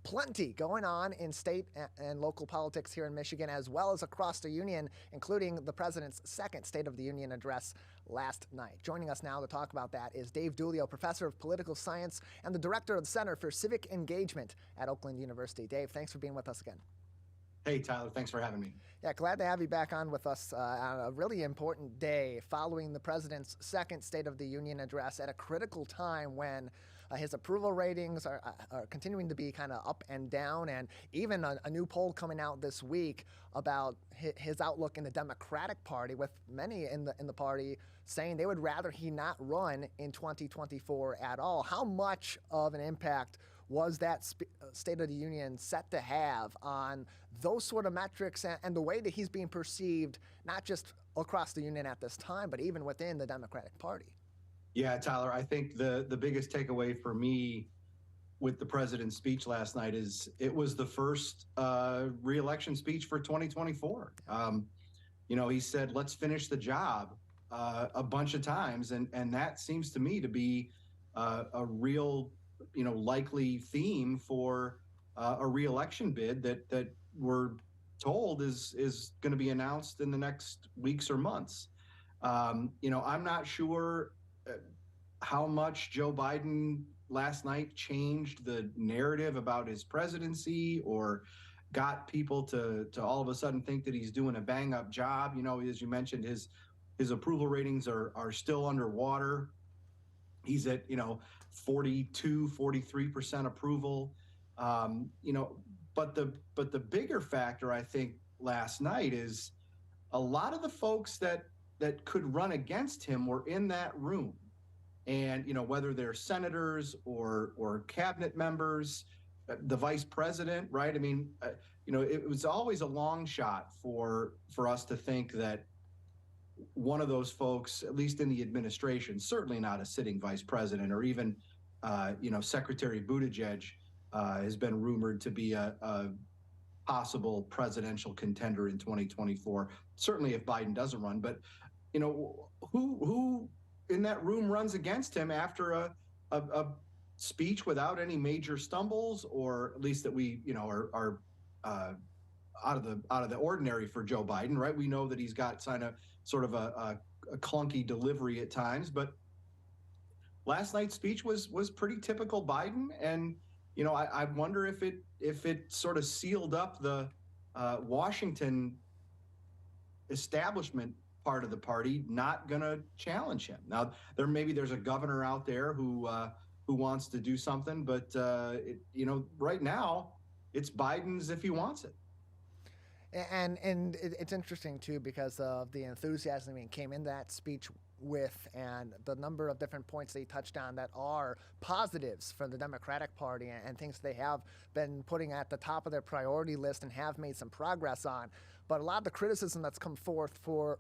plenty going on in state and local politics here in Michigan, as well as across the union, including the president's second State of the Union address last night. Joining us now to talk about that is Dave Dulio, professor of political science and the director of the Center for Civic Engagement at Oakland University. Dave, thanks for being with us again. Hey, Tyler, thanks for having me. Yeah, glad to have you back on with us on a really important day following the president's second State of the Union address at a critical time when his approval ratings are continuing to be kind of up and down, and even a new poll coming out this week about his outlook in the Democratic Party, with many in the party saying they would rather he not run in 2024 at all. How much of an impact was that State of the Union set to have on those sort of metrics and the way that he's being perceived, not just across the union at this time, but even within the Democratic Party? Yeah, Tyler, I think the biggest takeaway for me with the president's speech last night is it was the first re-election speech for 2024. He said, let's finish the job a bunch of times. And that seems to me to be a real likely theme for a re-election bid that we're told is going to be announced in the next weeks or months. I'm not sure how much Joe Biden last night changed the narrative about his presidency or got people to all of a sudden think that he's doing a bang up job. As you mentioned, his approval ratings are still underwater. He's at, 42, 43% approval. But the bigger factor, I think, last night is a lot of the folks that could run against him were in that room. And, whether they're senators or cabinet members, the vice president, right? I mean, it was always a long shot for us to think that one of those folks, at least in the administration, certainly not a sitting vice president or even, Secretary Buttigieg has been rumored to be a possible presidential contender in 2024. Certainly if Biden doesn't run, but, who in that room runs against him after a speech without any major stumbles, or at least that we, are out of the ordinary for Joe Biden, right? We know that he's got sort of a clunky delivery at times, but last night's speech was pretty typical Biden, and I wonder if it sort of sealed up the Washington establishment part of the party not going to challenge him. Now there's a governor out there who wants to do something, but right now it's Biden's if he wants it. And it's interesting, too, because of the enthusiasm he came in that speech with and the number of different points that he touched on that are positives for the Democratic Party and things they have been putting at the top of their priority list and have made some progress on. But a lot of the criticism that's come forth for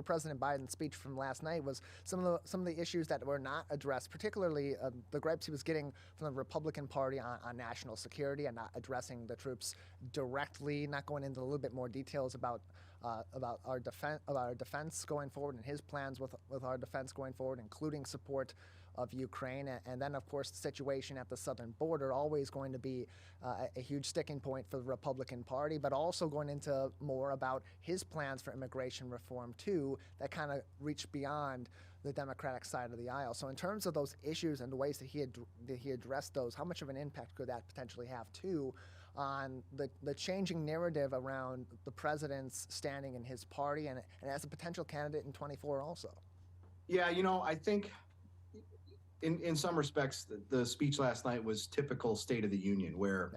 President Biden's speech from last night was some of the issues that were not addressed, particularly the gripes he was getting from the Republican Party on national security and not addressing the troops directly, not going into a little bit more details about our defense going forward and his plans with our defense going forward, including support of Ukraine. And then, of course, the situation at the southern border, always going to be a huge sticking point for the Republican Party, but also going into more about his plans for immigration reform, too, that kind of reach beyond the Democratic side of the aisle. So in terms of those issues and the ways that he addressed those, how much of an impact could that potentially have, too, on the changing narrative around the president's standing in his party and as a potential candidate in 24 also? Yeah, I think in some respects, the speech last night was typical State of the Union, where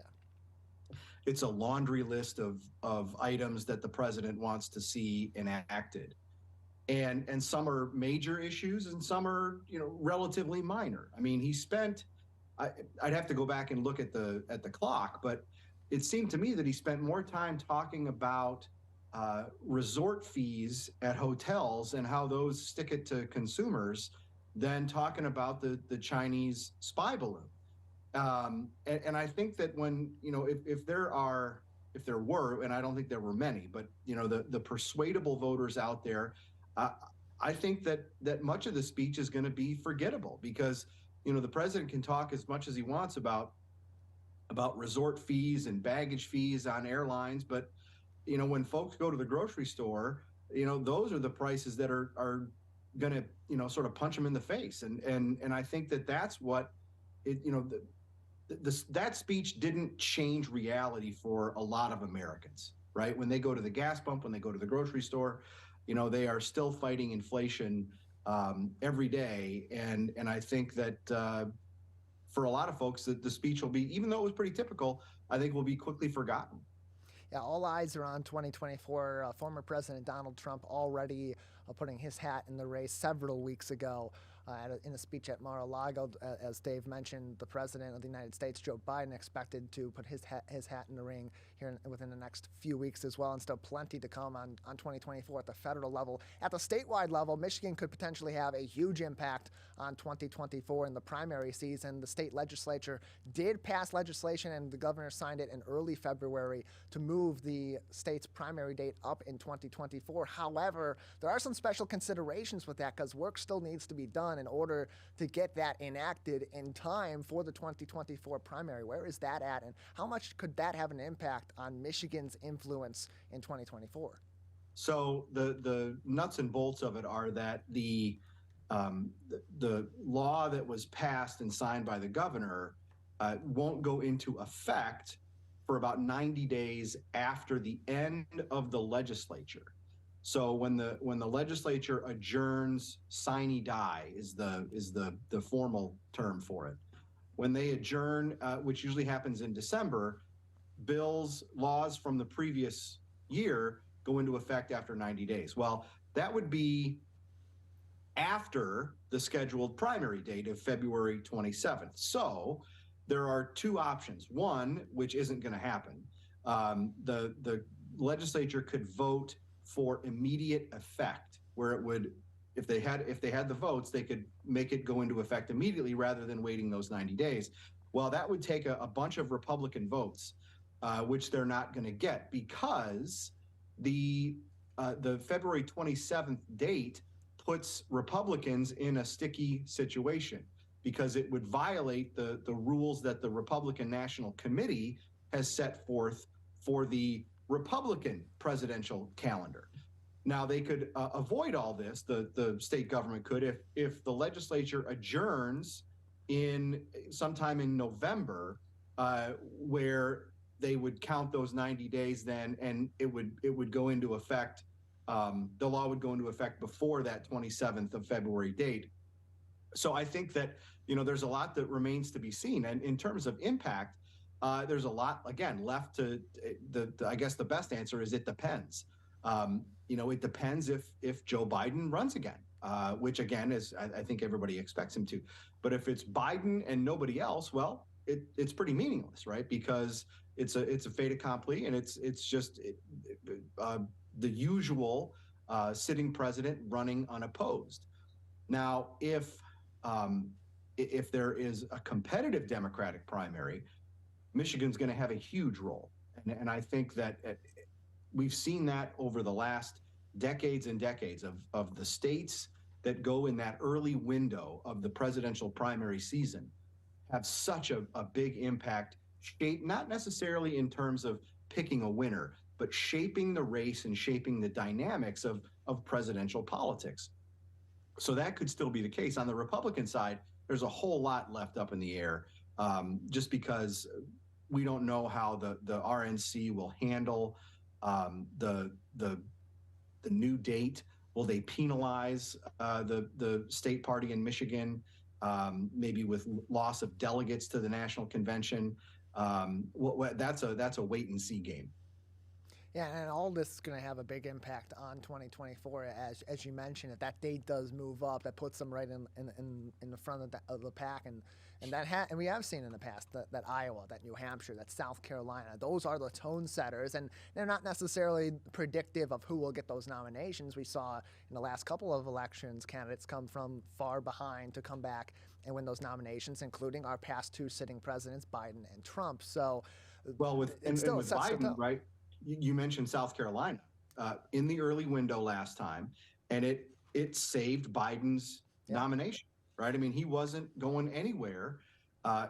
it's a laundry list of items that the president wants to see enacted. And some are major issues and some are, relatively minor. I mean, he spent, I'd have to go back and look at the clock, but it seemed to me that he spent more time talking about resort fees at hotels and how those stick it to consumers than talking about the Chinese spy balloon. And I think that when, if there were, and I don't think there were many, but, the persuadable voters out there, I think that much of the speech is going to be forgettable because, the president can talk as much as he wants about about resort fees and baggage fees on airlines. But, when folks go to the grocery store, those are the prices that are going to, sort of punch them in the face. And I think that's what it, that speech didn't change reality for a lot of Americans, right? When they go to the gas pump, when they go to the grocery store, they are still fighting inflation every day. And I think that for a lot of folks, that the speech will be, even though it was pretty typical, I think will be quickly forgotten. Yeah, all eyes are on 2024. Former President Donald Trump already putting his hat in the race several weeks ago in a speech at Mar-a-Lago. As Dave mentioned, the President of the United States, Joe Biden, expected to put his hat in the ring here within the next few weeks as well, and still plenty to come on 2024 at the federal level. At the statewide level, Michigan could potentially have a huge impact on 2024 in the primary season. The state legislature did pass legislation, and the governor signed it in early February to move the state's primary date up in 2024. However, there are some special considerations with that because work still needs to be done in order to get that enacted in time for the 2024 primary. Where is that at, and how much could that have an impact on Michigan's influence in 2024? So the nuts and bolts of it are that the law that was passed and signed by the governor won't go into effect for about 90 days after the end of the legislature. So when the legislature adjourns, sine die is the formal term for it. When they adjourn, which usually happens in December, laws from the previous year go into effect after 90 days. Well, that would be after the scheduled primary date of February 27th. So there are two options. One, which isn't going to happen, the legislature could vote for immediate effect, where it would, if they had the votes, they could make it go into effect immediately rather than waiting those 90 days. Well, that would take a bunch of Republican votes, which they're not going to get because the February 27th date puts Republicans in a sticky situation because it would violate the rules that the Republican National Committee has set forth for the Republican presidential calendar. Now, they could avoid all this, the state government could, if the legislature adjourns in sometime in November, where they would count those 90 days then, and it would go into effect. The law would go into effect before that 27th of February date. So I think that, there's a lot that remains to be seen. And in terms of impact, there's a lot, again, left to, I guess the best answer is it depends. It depends if Joe Biden runs again, which again is, I think everybody expects him to. But if it's Biden and nobody else, well, it's pretty meaningless, right? Because it's a fait accompli, and it's just the usual sitting president running unopposed. Now, if there is a competitive Democratic primary, Michigan's going to have a huge role, and I think that we've seen that over the last decades and decades of the states that go in that early window of the presidential primary season have such a big impact, not necessarily in terms of picking a winner, but shaping the race and shaping the dynamics of presidential politics. So that could still be the case. On the Republican side, there's a whole lot left up in the air, just because we don't know how the RNC will handle the new date. Will they penalize the state party in Michigan, maybe with loss of delegates to the national convention? That's a wait and see game. Yeah, and all this is going to have a big impact on 2024, as you mentioned. If that date does move up, that puts them right in the front of the pack, and we have seen in the past that Iowa, that New Hampshire, that South Carolina, those are the tone setters, and they're not necessarily predictive of who will get those nominations. We saw in the last couple of elections, candidates come from far behind to come back and win those nominations, including our past two sitting presidents, Biden and Trump. So, well, with Biden, right? You mentioned South Carolina in the early window last time, and it saved Biden's nomination, right? I mean, he wasn't going anywhere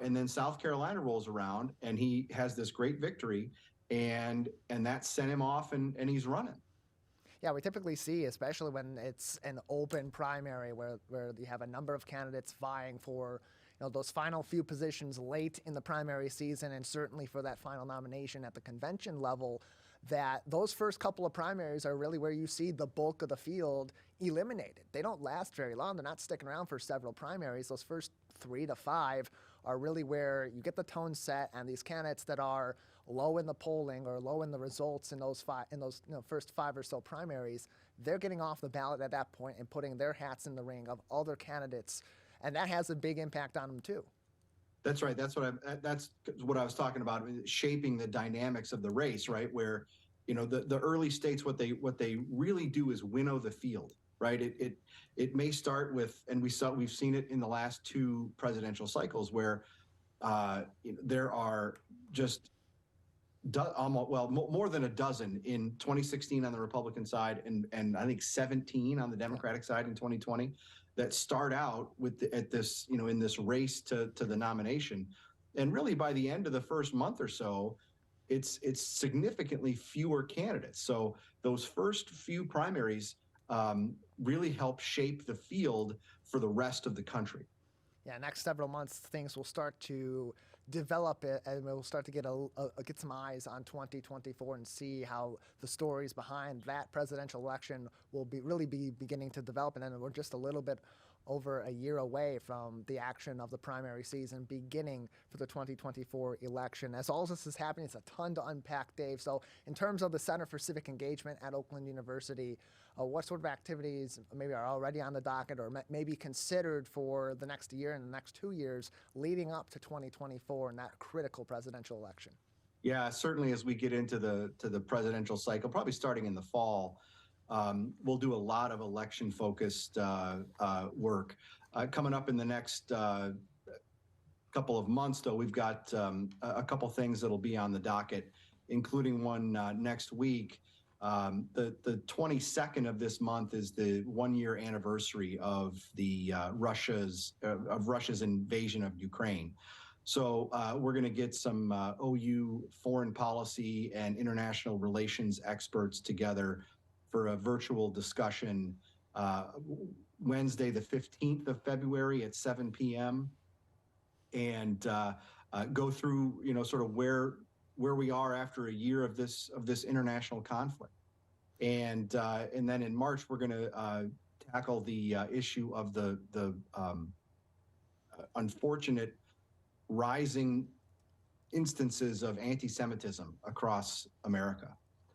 And then South Carolina rolls around, and he has this great victory, and that sent him off, and he's running. Yeah, we typically see, especially when it's an open primary where you have a number of candidates vying for those final few positions late in the primary season, and certainly for that final nomination at the convention level, that those first couple of primaries are really where you see the bulk of the field eliminated. They don't last very long. They're not sticking around for several primaries. Those first 3 to 5 are really where you get the tone set, and these candidates that are low in the polling or low in the results in those first 5 or so primaries, they're getting off the ballot at that point and putting their hats in the ring of other candidates, and that has a big impact on them too. That's right. That's what I was talking about, shaping the dynamics of the race, right? Where, the early states, what they really do is winnow the field, right? It may start with, and we've seen it in the last 2 presidential cycles where there are just more than a dozen in 2016 on the Republican side, and I think 17 on the Democratic side in 2020 that start out in this race to the nomination, and really by the end of the first month or so, it's significantly fewer candidates. So those first few primaries really help shape the field for the rest of the country. Yeah, next several months, things will start to develop it, and we'll start to get some eyes on 2024 and see how the stories behind that presidential election will really be beginning to develop. And then we're just a little bit over a year away from the action of the primary season beginning for the 2024 election. As all this is happening, it's a ton to unpack, Dave. So in terms of the Center for Civic Engagement at Oakland University, what sort of activities maybe are already on the docket or maybe considered for the next year and the next 2 years leading up to 2024 and that critical presidential election? Yeah, certainly as we get into the presidential cycle, probably starting in the fall, we'll do a lot of election-focused work. Coming up in the next couple of months, though, we've got a couple things that'll be on the docket, including one next week. The 22nd of this month is the 1-year anniversary of Russia's invasion of Ukraine. So we're going to get some OU foreign policy and international relations experts together for a virtual discussion Wednesday, the 15th of February at 7 p.m. and go through, sort of where we are after a year of this international conflict. And then in March, we're going to tackle the issue of the unfortunate rising instances of anti-Semitism across America.